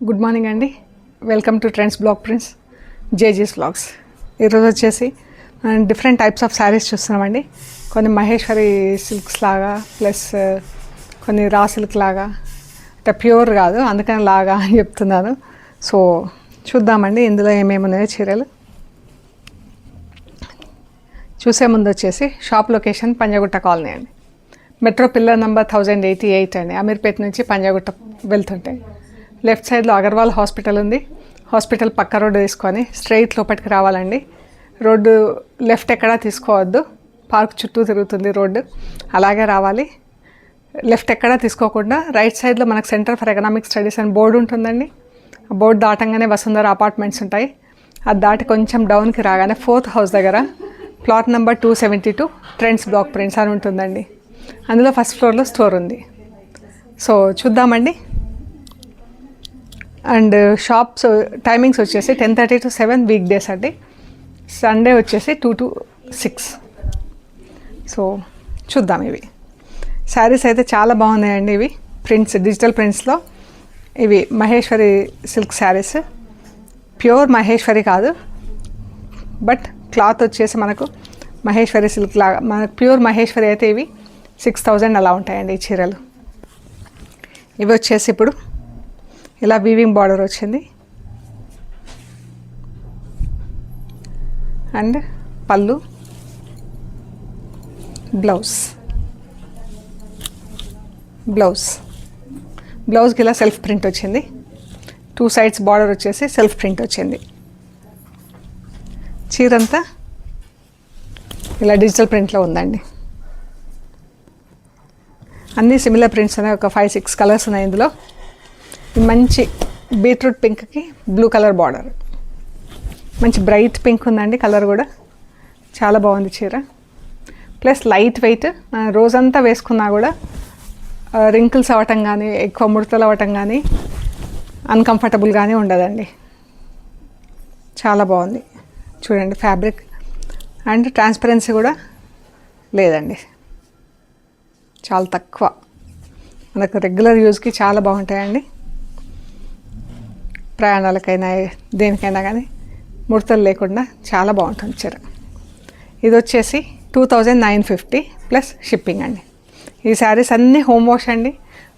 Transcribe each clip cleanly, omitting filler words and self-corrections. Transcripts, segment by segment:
Good morning అండి. Welcome to trends blog prints జేజీస్ vlogs. ఈరోజు వచ్చేసి డిఫరెంట్ టైప్స్ ఆఫ్ శారీస్ చూస్తున్నామండి. కొన్ని మహేశ్వరి సిల్క్స్ లాగా, ప్లస్ కొన్ని రా సిల్క్ లాగా, అంటే ప్యూర్ కాదు అందుకని లాగా అని చెప్తున్నాను. సో చూద్దామండి ఇందులో ఏమేమి ఉన్నాయో చీరలు. చూసే ముందు వచ్చేసి షాప్ లొకేషన్ పంజాగుట్ట కాలనీ అండి. మెట్రో పిల్లర్ నెంబర్ 1088 అండి. అమీర్పేట నుంచి పంజాగుట్ట వెళ్తుంటే లెఫ్ట్ సైడ్లో అగర్వాల్ హాస్పిటల్ ఉంది. హాస్పిటల్ పక్క రోడ్డు తీసుకొని స్ట్రైట్ లోపలికి రావాలండి. రోడ్డు లెఫ్ట్ ఎక్కడా తీసుకోవద్దు, పార్క్ చుట్టూ తిరుగుతుంది రోడ్డు, అలాగే రావాలి. లెఫ్ట్ ఎక్కడా తీసుకోకుండా రైట్ సైడ్లో మనకు సెంటర్ ఫర్ ఎకనామిక్ స్టడీస్ అని బోర్డు ఉంటుందండి. ఆ బోర్డు దాటంగానే వసుంధర అపార్ట్మెంట్స్ ఉంటాయి. అది దాటి కొంచెం డౌన్కి రాగానే 4th హౌస్ దగ్గర plot number 272 trends blog prints అని ఉంటుందండి. అందులో ఫస్ట్ ఫ్లోర్లో స్టోర్ ఉంది. సో చూద్దామండి. అండ్ షాప్స్ టైమింగ్స్ వచ్చేసి 10:30 to 7 వీక్ డేస్ అండి. సండే వచ్చేసి 2 to 6. సో చూద్దాం. ఇవి శారీస్ అయితే చాలా బాగున్నాయండి. ఇవి ప్రింట్స్, డిజిటల్ ప్రింట్స్లో ఇవి మహేశ్వరి సిల్క్ శారీస్. ప్యూర్ మహేశ్వరి కాదు, బట్ క్లాత్ వచ్చేసి మనకు మహేశ్వరి సిల్క్ లాగా, మనకు ప్యూర్ మహేశ్వరి అయితే ఇవి 6,000 అలా ఉంటాయండి ఈ చీరలు. ఇవి వచ్చేసి ఇప్పుడు ఇలా వీవింగ్ బార్డర్ వచ్చింది. అండ్ పళ్ళు, బ్లౌజ్కి ఇలా సెల్ఫ్ ప్రింట్ వచ్చింది. 2 sides బార్డర్ వచ్చేసి సెల్ఫ్ ప్రింట్ వచ్చింది. చీరంతా ఇలా డిజిటల్ ప్రింట్లో ఉందండి. అన్నీ సిమిలర్ ప్రింట్స్ ఉన్నాయి. ఒక 5-6 కలర్స్ ఉన్నాయి ఇందులో. మంచి బీట్రూట్ పింక్కి బ్లూ కలర్ బార్డర్, మంచి బ్రైట్ పింక్ ఉందండి. కలర్ కూడా చాలా బాగుంది చీర. ప్లస్ లైట్ వెయిట్, రోజంతా వేసుకున్నా కూడా రింకిల్స్ అవ్వటం కానీ, ఎక్కువ ముడతలు అవ్వటం కానీ, అన్కంఫర్టబుల్ కానీ ఉండదండి. చాలా బాగుంది చూడండి ఫ్యాబ్రిక్. అండ్ ట్రాన్స్పరెన్సీ కూడా లేదండి, చాలా తక్కువ. మనకు రెగ్యులర్ యూజ్కి చాలా బాగుంటాయండి. ప్రయాణాలకైనా దేనికైనా కానీ ముడతలు లేకుండా చాలా బాగుంటుంది చీర. ఇది వచ్చేసి 2,950 ప్లస్ షిప్పింగ్ అండి. ఈ శారీస్ అన్నీ హోమ్ వాష్ అండి,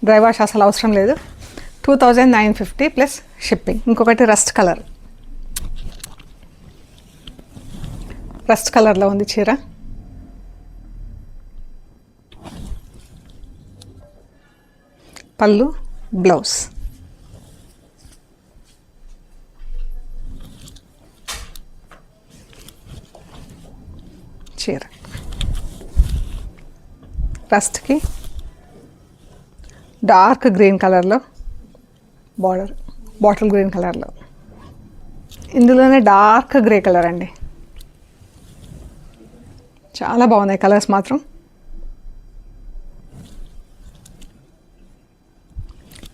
డ్రై వాష్ అసలు అవసరం లేదు. 2,950 ప్లస్ షిప్పింగ్. ఇంకొకటి రస్ట్ కలర్లో ఉంది చీర. పళ్ళు, బ్లౌజ్. చీర రస్ట్కి డార్క్ గ్రీన్ కలర్లో బార్డర్, బాటిల్ గ్రీన్ కలర్లో. ఇందులోనే డార్క్ గ్రే కలర్ అండి. చాలా బాగున్నాయి కలర్స్ మాత్రం.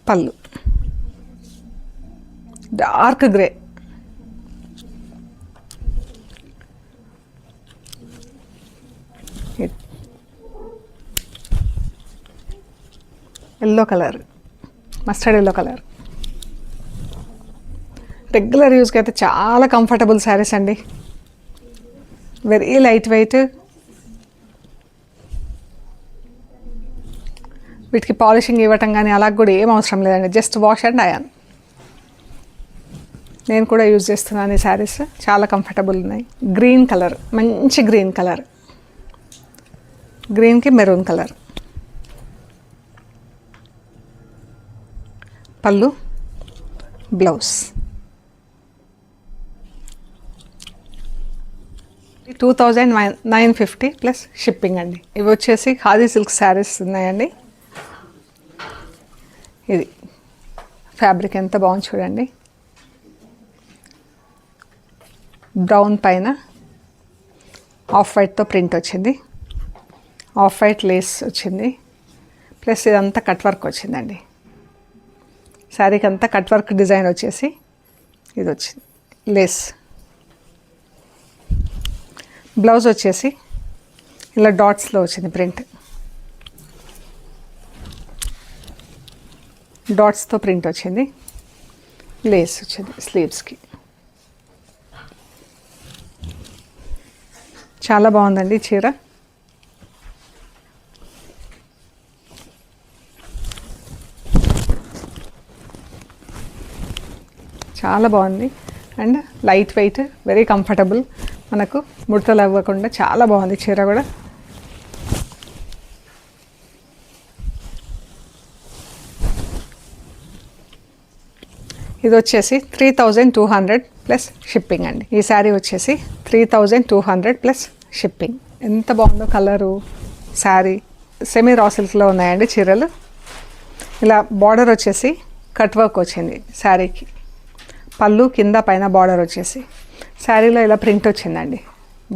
పళ్ళు dark grey, yellow colour, mustard yellow colour. Regular యూజ్కి అయితే చాలా కంఫర్టబుల్ శారీస్ అండి. Very lightweight. వీటికి పాలిషింగ్ ఇవ్వటం కానీ అలా కూడా ఏం అవసరం లేదండి, జస్ట్ వాష్ అండ్ అయన్. నేను కూడా యూజ్ చేస్తున్నాను ఈ శారీస్, చాలా కంఫర్టబుల్ ఉన్నాయి. గ్రీన్ కలర్, మంచి గ్రీన్ కలర్, గ్రీన్కి మెరూన్ కలర్. పళ్ళు, బ్లౌజ్. 2,950 ప్లస్ షిప్పింగ్ అండి. ఇవి వచ్చేసి ఖాదీ సిల్క్ శారీస్ ఉన్నాయండి. ఇది ఫ్యాబ్రిక్ ఎంత బాగుంది చూడండి. బ్రౌన్ పైన ఆఫ్ వైట్తో ప్రింట్ వచ్చింది, ఆఫ్ వైట్ లేస్ వచ్చింది, ప్లస్ ఇదంతా కట్ వర్క్ వచ్చిందండి. శారీకి అంతా కట్ వర్క్ డిజైన్ వచ్చేసి ఇది వచ్చింది లేస్. బ్లౌజ్ వచ్చేసి ఇలా డాట్స్లో వచ్చింది ప్రింట్. డాట్స్తో ప్రింట్ వచ్చింది. లేస్ వచ్చింది స్లీవ్స్కి. చాలా బాగుందండి చీర. చాలా బాగుంది and light weight, very comfortable. మనకు ముడతలు అవ్వకుండా చాలా బాగుంది చీర కూడా. ఇది వచ్చేసి 3200 ప్లస్ షిప్పింగ్ అండి. ఈ శారీ వచ్చేసి 3200 ప్లస్ షిప్పింగ్. ఎంత బాగుందో కలరు. శారీ సెమీ రా సిల్క్లో ఉన్నాయండి చీరలు. ఇలా బార్డర్ వచ్చేసి కట్ వర్క్ వచ్చింది శారీకి. పళ్ళు కింద పైన బార్డర్ వచ్చేసి శారీలో ఇలా ప్రింట్ వచ్చిందండి,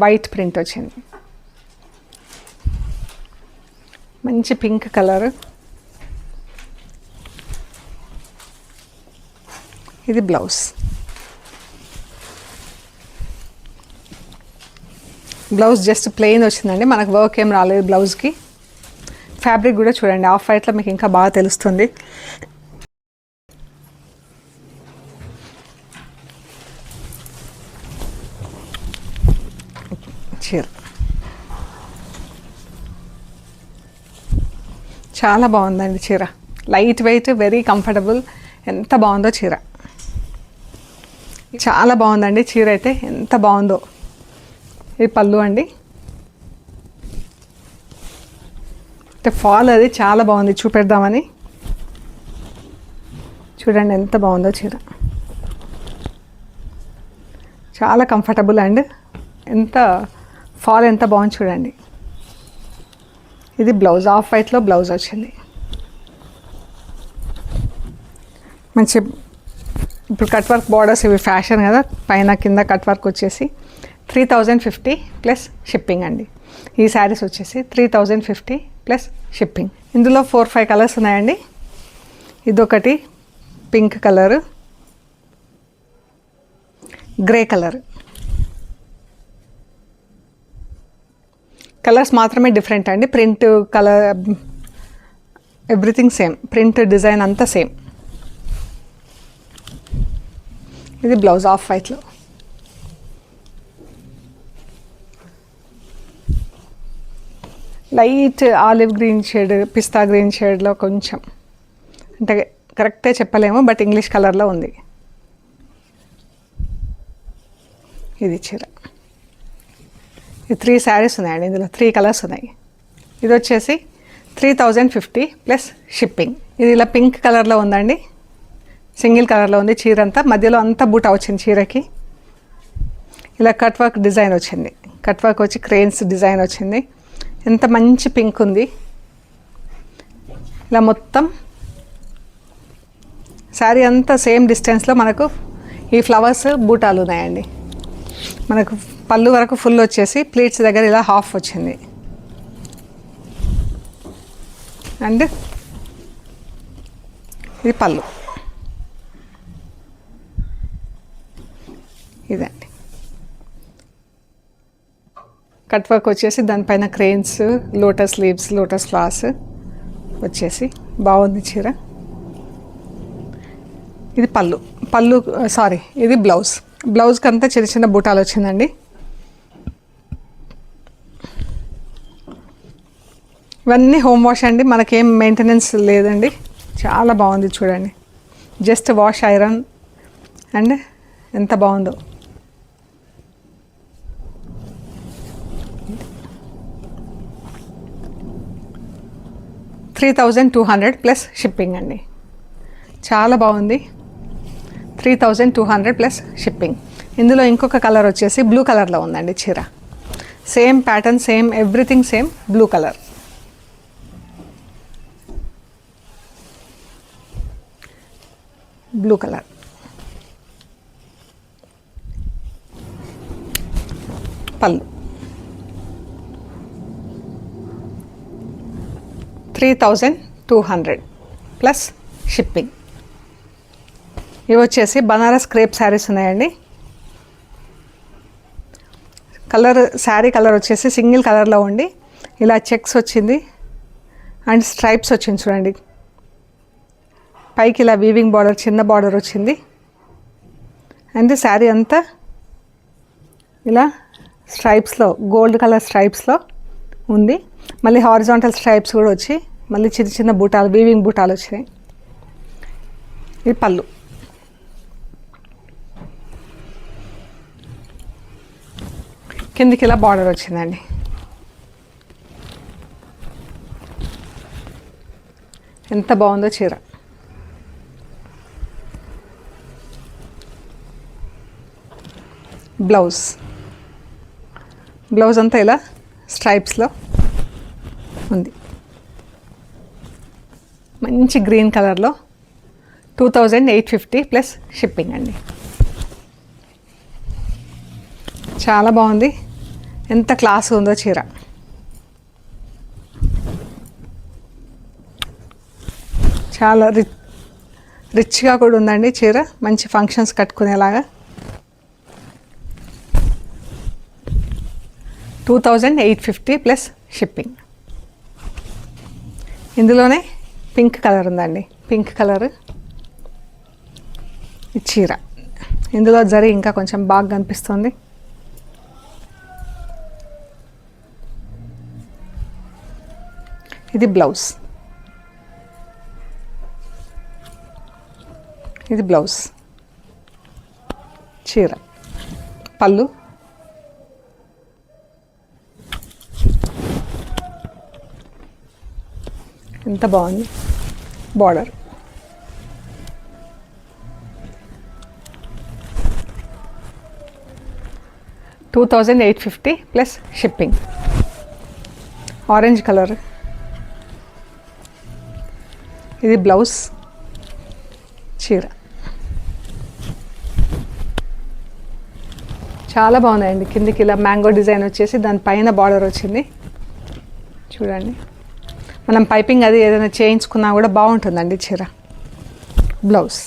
వైట్ ప్రింట్ వచ్చింది. మంచి పింక్ కలర్. ఇది బ్లౌజ్. బ్లౌజ్ జస్ట్ ప్లెయిన్ వచ్చిందండి, మనకు వర్క్ ఏం రాలేదు బ్లౌజ్కి. ఫ్యాబ్రిక్ కూడా చూడండి, ఆఫ్ వైట్లో మీకు ఇంకా బాగా తెలుస్తుంది. చీర చాలా బాగుందండి చీర. Light weight, very comfortable. ఎంత బాగుందో చీర. చాలా బాగుందండి చీర అయితే, ఎంత బాగుందో. ఇది పళ్ళు అండి. అంటే ఫాల్ అది చాలా బాగుంది, చూపెడదామని. చూడండి ఎంత బాగుందో చీర. చాలా కంఫర్టబుల్ అండ్ ఎంత ఫాల్ ఎంత బాగుంది చూడండి. ఇది బ్లౌజ్, ఆఫ్ వైట్లో బ్లౌజ్ వచ్చింది. మంచి ఇప్పుడు కట్ వర్క్ బార్డర్స్ ఇవి ఫ్యాషన్ కదా, పైన కింద కట్ వర్క్ వచ్చేసి 3050 ప్లస్ షిప్పింగ్ అండి. ఈ శారీస్ వచ్చేసి 3050 ప్లస్ షిప్పింగ్. ఇందులో 4-5 కలర్స్ ఉన్నాయండి. ఇదొకటి pink colour, grey colour. Colours మాత్రమే డిఫరెంట్ అండి. Print, colour, everything same. Print, design అంతా సేమ్. ఇది బ్లౌజ్ ఆఫ్ వైట్లో. Light olive green shade, pista green షేడ్లో కొంచెం, అంటే కరెక్టే చెప్పలేము, బట్ ఇంగ్లీష్ కలర్లో ఉంది. ఇది చీర. ఈ 3 శారీస్ ఉన్నాయండి, ఇందులో 3 కలర్స్ ఉన్నాయి. ఇది వచ్చేసి 3050 ప్లస్ షిప్పింగ్. ఇది ఇలా పింక్ కలర్లో ఉందండి, సింగిల్ కలర్లో ఉంది చీర అంతా. మధ్యలో అంతా బూటా వచ్చింది చీరకి. ఇలా కట్ వర్క్ డిజైన్ వచ్చింది, కట్ వర్క్ వచ్చి క్రేన్స్ డిజైన్ వచ్చింది. ఎంత మంచి పింక్ ఉంది. ఇలా మొత్తం శారీ అంతా సేమ్ డిస్టెన్స్లో మనకు ఈ ఫ్లవర్స్ బూటాలు ఉన్నాయండి. మనకు పళ్ళు వరకు ఫుల్ వచ్చేసి ప్లీట్స్ దగ్గర ఇలా హాఫ్ వచ్చింది. అండ్ ఇది పళ్ళు. ఇదండి కట్ వర్క్ వచ్చేసి దానిపైన cranes, lotus leaves, lotus flowers వచ్చేసి బాగుంది చీర. ఇది పళ్ళు సారీ, ఇది బ్లౌజ్. బ్లౌజ్కి అంతా చిన్న చిన్న బూటాలు వచ్చిందండి. ఇవన్నీ హోమ్ వాష్ అండి, మనకేం మెయింటెనెన్స్ లేదండి. చాలా బాగుంది చూడండి, జస్ట్ వాష్ ఐరన్. అండ్ ఎంత బాగుందో. $3200 ప్లస్ షిప్పింగ్ అండి. చాలా బాగుంది. 3200 ప్లస్ షిప్పింగ్. ఇందులో ఇంకొక కలర్ వచ్చేసి బ్లూ కలర్లో ఉందండి చీర. Same pattern, same everything same, blue colour. Blue colour. పళ్ళు 3200 ప్లస్ షిప్పింగ్. ఇవి వచ్చేసి బనారస్ క్రేప్ శారీస్ ఉన్నాయండి. కలర్, శారీ కలర్ వచ్చేసి సింగిల్ కలర్లో ఉండి ఇలా చెక్స్ వచ్చింది అండ్ స్ట్రైప్స్ వచ్చింది చూడండి. పైకి ఇలా వీవింగ్ బార్డర్, చిన్న బార్డర్ వచ్చింది. అండ్ శారీ అంతా ఇలా స్ట్రైప్స్లో, గోల్డ్ కలర్ స్ట్రైప్స్లో ఉంది. మళ్ళీ హారిజాంటల్ స్ట్రైప్స్ కూడా వచ్చి మళ్ళీ చిన్న చిన్న బూటాలు, వీవింగ్ బూటాలు వచ్చినాయి. ఇది పళ్ళు. కిందికి ఇలా బార్డర్ వచ్చిందండి. ఎంత బాగుందో చీర. బ్లౌజ్ అంతా ఇలా స్ట్రైప్స్లో ఉంది. మంచి గ్రీన్ కలర్లో 2850 ప్లస్ షిప్పింగ్ అండి. చాలా బాగుంది. ఎంత క్లాస్ ఉందో చీర. చాలా రిచ్గా కూడా ఉందండి చీర. మంచి ఫంక్షన్స్ కట్టుకునేలాగా. 2850 plus shipping. ఇందులోనే పింక్ కలర్ ఉందండి. పింక్ కలర్ ఈ చీర. ఇందులో జరీ ఇంకా కొంచెం బాగా కనిపిస్తుంది. ఇది బ్లౌజ్. ఇది బ్లౌజ్. చీర. పళ్ళు. ఎంత బాగుంది. Border. $2850 plus shipping. Orange colour. ఇది బ్లౌజ్. చీర. చాలా బాగున్నాయండి. కిందికి ఇలా మ్యాంగో డిజైన్ వచ్చేసి దానిపైన బార్డర్ వచ్చింది. చూడండి, మనం పైపింగ్ అది ఏదైనా చేయించుకున్నా కూడా బాగుంటుందండి చీర. బ్లౌజ్.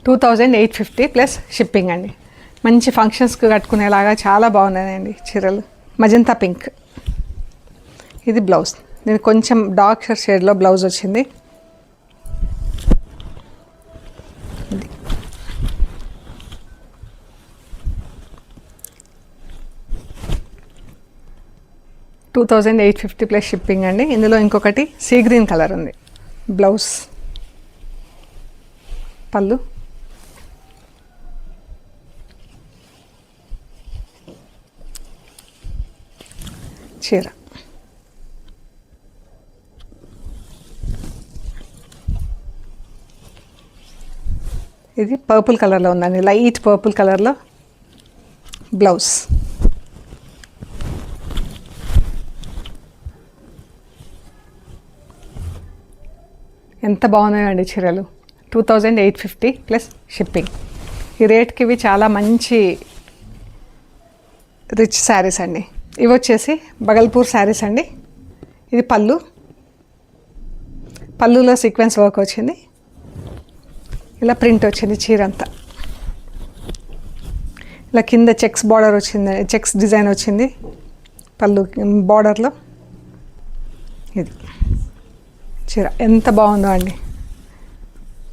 2850 ప్లస్ షిప్పింగ్ అండి. మంచి ఫంక్షన్స్కి కట్టుకునేలాగా చాలా బాగున్నాయండి చీరలు. Magenta pink. ఇది బ్లౌజ్. దీనికి కొంచెం డార్క్ షేడ్లో బ్లౌజ్ వచ్చింది. ఇది 2850 ప్లస్ షిప్పింగ్ అండి. ఇందులో ఇంకొకటి సీ గ్రీన్ కలర్ ఉంది. బ్లౌజ్. పళ్ళు. చీర. ఇది పర్పుల్ కలర్లో ఉందండి. లైట్ పర్పుల్ కలర్లో బ్లౌజ్. ఎంత బాగున్నాయండి చీరలు. 2850 ప్లస్ షిప్పింగ్. ఈ రేట్కి ఇవి చాలా మంచి రిచ్ శారీస్ అండి. ఇవి వచ్చేసి బగల్పూర్ శారీస్ అండి. ఇది పళ్ళు. పళ్ళులో సీక్వెన్స్ వర్క్ వచ్చింది. ఇలా ప్రింట్ వచ్చింది చీర అంతా. ఇలా కింద చెక్స్ బార్డర్ వచ్చింది, చెక్స్ డిజైన్ వచ్చింది పళ్ళు బార్డర్లో. ఇది చీర ఎంత బాగుందో అండి.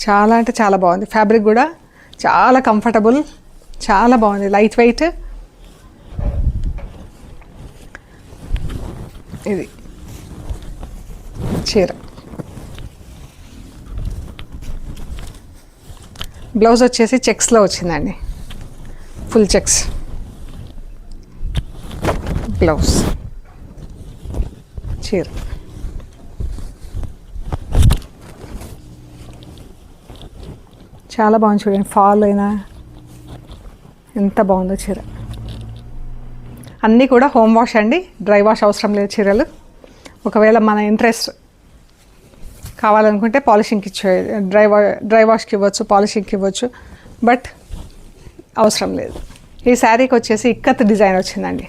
చాలా అంటే చాలా బాగుంది. ఫ్యాబ్రిక్ కూడా చాలా కంఫర్టబుల్, చాలా బాగుంది. Light weight. ఇది చీర. బ్లౌజ్ వచ్చేసి చెక్స్లో వచ్చిందండి. Full checks blouse. చీర. చాలా బాగుంది. చూడండి, ఫాల్ అయినా ఎంత బాగుందో చీర. అన్నీ కూడా హోమ్ వాష్ అండి. డ్రై వాష్ అవసరం లేదు చీరలు. ఒకవేళ మన ఇంట్రెస్ట్ కావాలనుకుంటే పాలిషింగ్కి డ్రై వాష్కి ఇవ్వచ్చు, పాలిషింగ్కి ఇవ్వచ్చు. బట్ అవసరం లేదు. ఈ శారీకి వచ్చేసి ఇక్కత్ డిజైన్ వచ్చిందండి.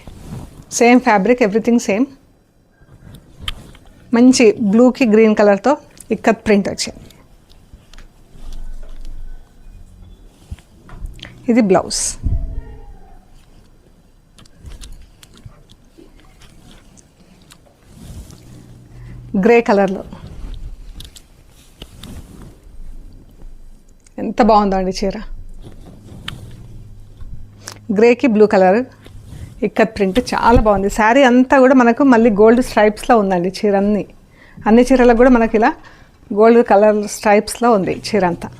Same fabric, everything same. మంచి బ్లూకి గ్రీన్ కలర్తో ఇక్కత్ ప్రింట్ వచ్చింది. ఇది బ్లౌజ్. గ్రే కలర్లో ఎంత ఎంత బాగుందో అండి చీర. గ్రేకి బ్లూ కలర్ ఇక్కత్ ప్రింట్ చాలా బాగుంది. శారీ అంతా కూడా మనకు మళ్ళీ గోల్డ్ స్ట్రైప్స్లో ఉందండి చీర. అన్ని చీరలకు కూడా మనకి ఇలా గోల్డ్ కలర్ స్ట్రైప్స్లో ఉంది చీర అంతా.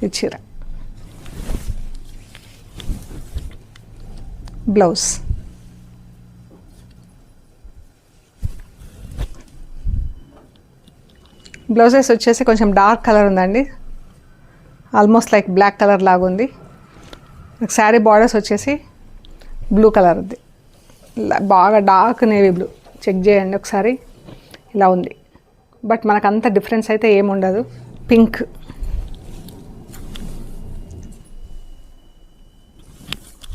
ఈ చీర బ్లౌజ్, బ్లౌజెస్ వచ్చేసి కొంచెం డార్క్ కలర్ ఉందండి, ఆల్మోస్ట్ లైక్ బ్లాక్ కలర్ లాగా ఉంది. శారీ బార్డర్స్ వచ్చేసి బ్లూ కలర్ ఉంది, బాగా డార్క్ నేవీ బ్లూ. చెక్ చేయండి ఒకసారి, ఇలా ఉంది. బట్ మనకు అంత డిఫరెన్స్ అయితే ఏముండదు. పింక్,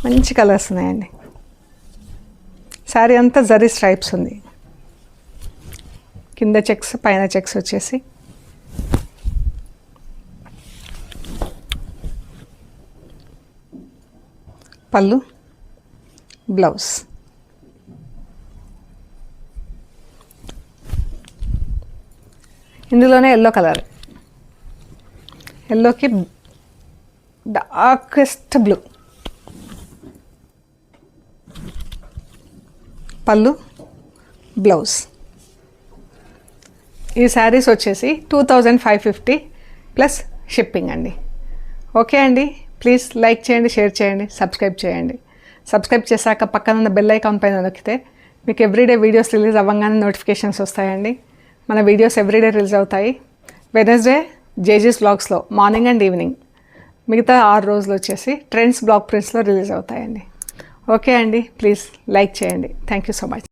మంచి కలర్స్ ఉన్నాయండి. శారీ అంతా జరీ స్ట్రైప్స్ ఉంది, కింద చెక్స్ పైన చెక్స్ వచ్చేసి. పళ్ళు, బ్లౌజ్. ఇందులోనే ఎల్లో కలర్, ఎల్లోకి డార్కెస్ట్ బ్లూ. పళ్ళు, బ్లౌజ్. ఈ శారీస్ వచ్చేసి 2550 ప్లస్ షిప్పింగ్ అండి. ఓకే అండి, ప్లీజ్ లైక్ చేయండి, షేర్ చేయండి, సబ్స్క్రైబ్ చేయండి. సబ్స్క్రైబ్ చేశాక పక్కన ఉన్న బెల్ ఐకాన్ పైన నొక్కితే మీకు ఎవ్రీడే వీడియోస్ రిలీజ్ అవ్వగానే నోటిఫికేషన్స్ వస్తాయండి. మన వీడియోస్ ఎవ్రీడే రిలీజ్ అవుతాయి. వెనస్డే జేజీస్ బ్లాగ్స్లో మార్నింగ్ అండ్ ఈవినింగ్, మిగతా 6 రోజులు వచ్చేసి ట్రెండ్స్ బ్లాగ్ ప్రింట్స్లో రిలీజ్ అవుతాయండి. ఓకే అండి, ప్లీజ్ లైక్ చేయండి. Thank you so much.